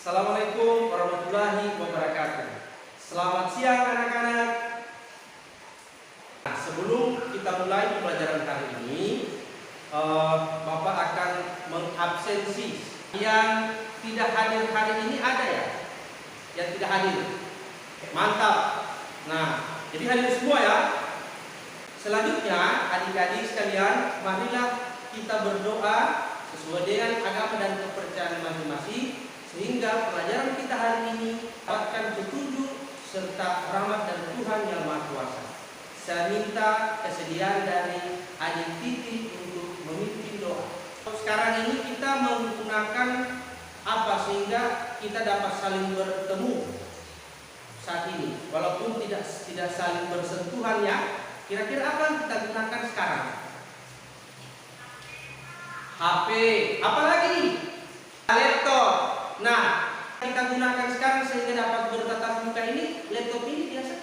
Assalamualaikum warahmatullahi wabarakatuh. Selamat siang anak-anak. Nah, sebelum kita mulai pembelajaran kali ini, Bapak akan mengabsensi. Yang tidak hadir hari ini ada ya? Yang tidak hadir. Mantap. Nah, jadi hadir semua ya. Selanjutnya, adik-adik sekalian, marilah kita berdoa sesuai dengan agama dan kepercayaan masing-masing, sehingga pelajaran kita hari ini akan petunjuk serta rahmat dari Tuhan Yang Maha Kuasa. Saya minta kesediaan dari adik Titi untuk memimpin doa. Sekarang ini kita menggunakan apa sehingga kita dapat saling bertemu saat ini, walaupun tidak saling bersentuhan ya. Kira-kira apa yang kita gunakan sekarang? HP, apalagi laptop. Nah, kita gunakan sekarang sehingga dapat bertatap muka ini. Laptop ini biasa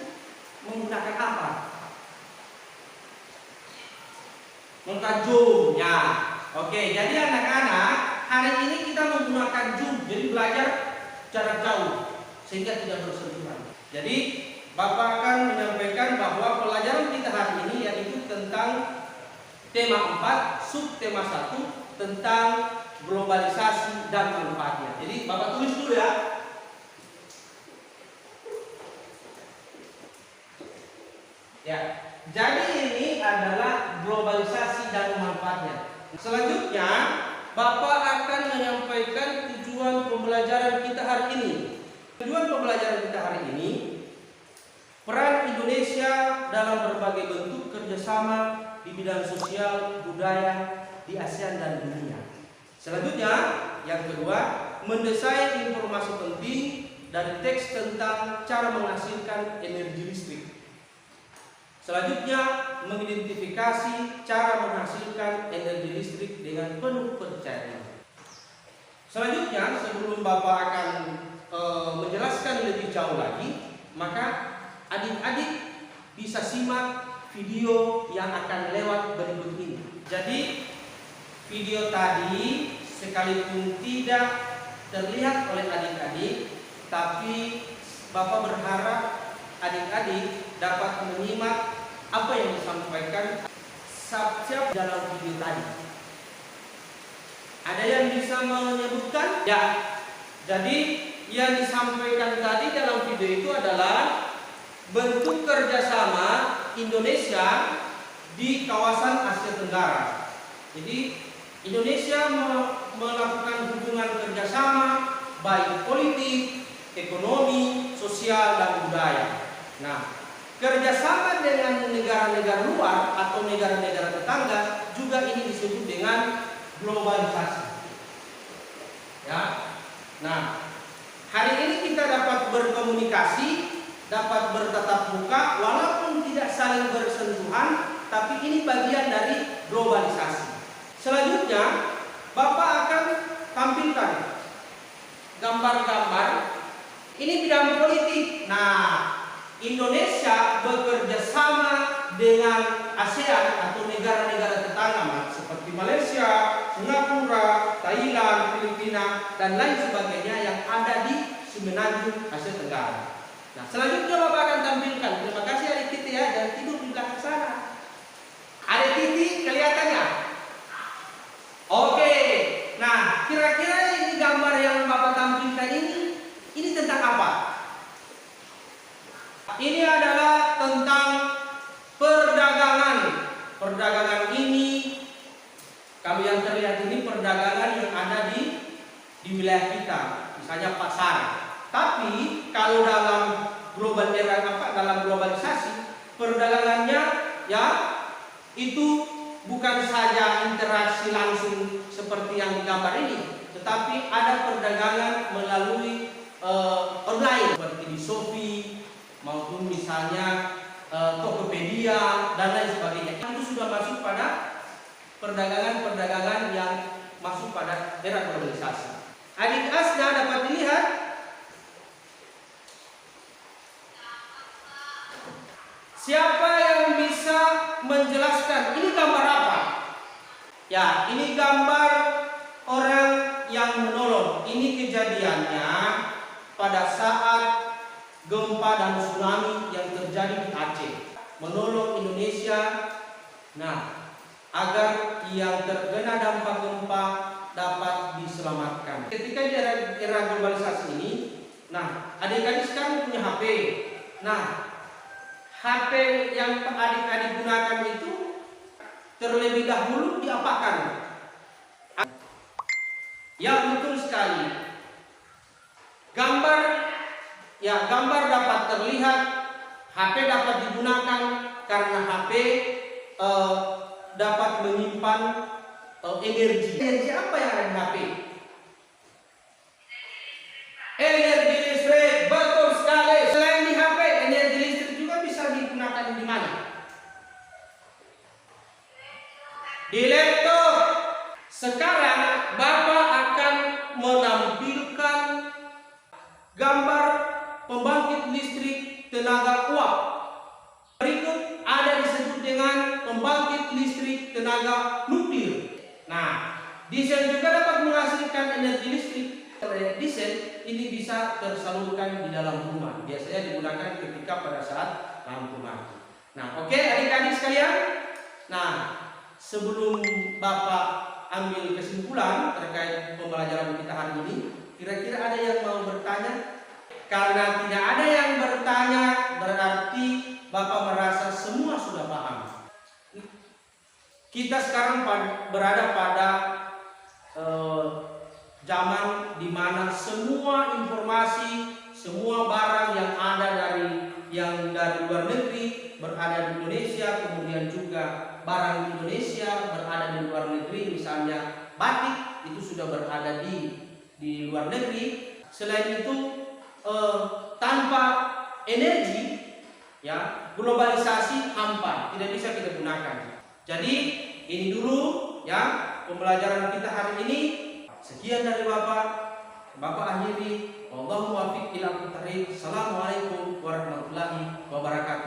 menggunakan apa? Menggunakan Zoom ya. Oke, jadi anak-anak, hari ini kita menggunakan Zoom, jadi belajar jarak jauh sehingga tidak bersentuhan. Jadi Bapak akan menyampaikan bahwa pelajaran kita hari ini yaitu tentang tema 4, subtema 1 tentang globalisasi dan manfaatnya. Jadi Bapak tulis dulu ya. Ya, jadi ini adalah globalisasi dan manfaatnya. Selanjutnya, Bapak akan menyampaikan tujuan pembelajaran kita hari ini. Tujuan pembelajaran kita hari ini, peran Indonesia dalam berbagai bentuk kerjasama di bidang sosial, budaya, di ASEAN dan dunia. Selanjutnya, yang kedua, mendesain informasi penting dari teks tentang cara menghasilkan energi listrik. Selanjutnya, mengidentifikasi cara menghasilkan energi listrik dengan penuh percayaan. Selanjutnya, sebelum Bapak akan menjelaskan lebih jauh lagi, maka adik-adik bisa simak video yang akan lewat berikut ini. Jadi video tadi sekalipun tidak terlihat oleh adik-adik, tapi Bapak berharap adik-adik dapat menyimak apa yang disampaikan siap dalam video tadi. Ada yang bisa menyebutkan? Ya. Jadi yang disampaikan tadi dalam video itu adalah bentuk kerjasama Indonesia di kawasan Asia Tenggara. Jadi Indonesia melakukan hubungan kerjasama baik politik, ekonomi, sosial, dan budaya. Nah, kerjasama dengan negara-negara luar atau negara-negara tetangga juga ini disebut dengan globalisasi. Ya, nah hari ini kita dapat berkomunikasi, dapat bertatap muka, walaupun tidak saling bersentuhan, tapi ini bagian dari globalisasi. Selanjutnya, Bapak akan tampilkan gambar-gambar. Ini bidang politik. Nah, Indonesia bekerja sama dengan ASEAN atau negara-negara tetangga seperti Malaysia, Singapura, Thailand, Filipina, dan lain sebagainya yang ada di semenanjung Asia Tenggara. Nah, selanjutnya Bapak akan tampilkan. Terima kasih adik Titi ya, dan tidur di belakang sana. Adik Titi kelihatannya? Oke. Nah, kira-kira ini gambar yang Bapak tampilkan ini tentang apa? Ini adalah tentang perdagangan. Perdagangan ini, kalau yang terlihat ini perdagangan yang ada di wilayah kita, misalnya pasar. Tapi kalau dalam dalam globalisasi, perdagangannya ya itu bukan saja interaksi langsung seperti yang digambar ini, tetapi ada perdagangan melalui online seperti di Shopee maupun misalnya Tokopedia dan lain sebagainya. Itu sudah masuk pada perdagangan-perdagangan yang masuk pada era globalisasi. Adik Asna dapat dilihat siapa yang bisa menjelaskan ini gambar apa? Ya, ini gambar orang yang menolong. Ini kejadiannya pada saat gempa dan tsunami yang terjadi di Aceh, menolong Indonesia, agar yang terkena dampak gempa dapat diselamatkan. Ketika di era globalisasi ini, adik-adik sekarang punya HP. HP yang adik-adik gunakan itu terlebih dahulu diapakan? Ya, betul sekali. Gambar dapat terlihat, HP dapat digunakan karena HP dapat menyimpan energi. Energi apa yang ada di HP? Energi listrik, betul sekali. Selain di HP, energi listrik juga bisa digunakan di mana? Di laptop. Sekarang Bapak akan menampilkan gambar pembangkit listrik tenaga uap. Berikut ada disebut dengan pembangkit listrik tenaga nuklir. Diesel juga dapat menghasilkan energi listrik. Diesel ini bisa tersalurkan di dalam rumah. Biasanya digunakan ketika pada saat lampu mati. Oke, adik-adik sekalian. Sebelum Bapak ambil kesimpulan terkait pembelajaran kita hari ini, kira-kira ada yang mau bertanya? Karena tidak ada yang bertanya, berarti Bapak merasa semua sudah paham. Kita sekarang berada pada zaman di mana semua informasi, semua barang yang ada dari luar negeri berada di Indonesia, kemudian juga barang Indonesia berada di luar negeri, misalnya batik itu sudah berada di luar negeri. Selain itu, tanpa energi, globalisasi hampa, tidak bisa kita gunakan. Jadi ini dulu pembelajaran kita hari ini. Sekian dari Bapak akhiri. Wallahu muwaffiq ila aqwamit thoriq. Assalamualaikum warahmatullahi wabarakatuh.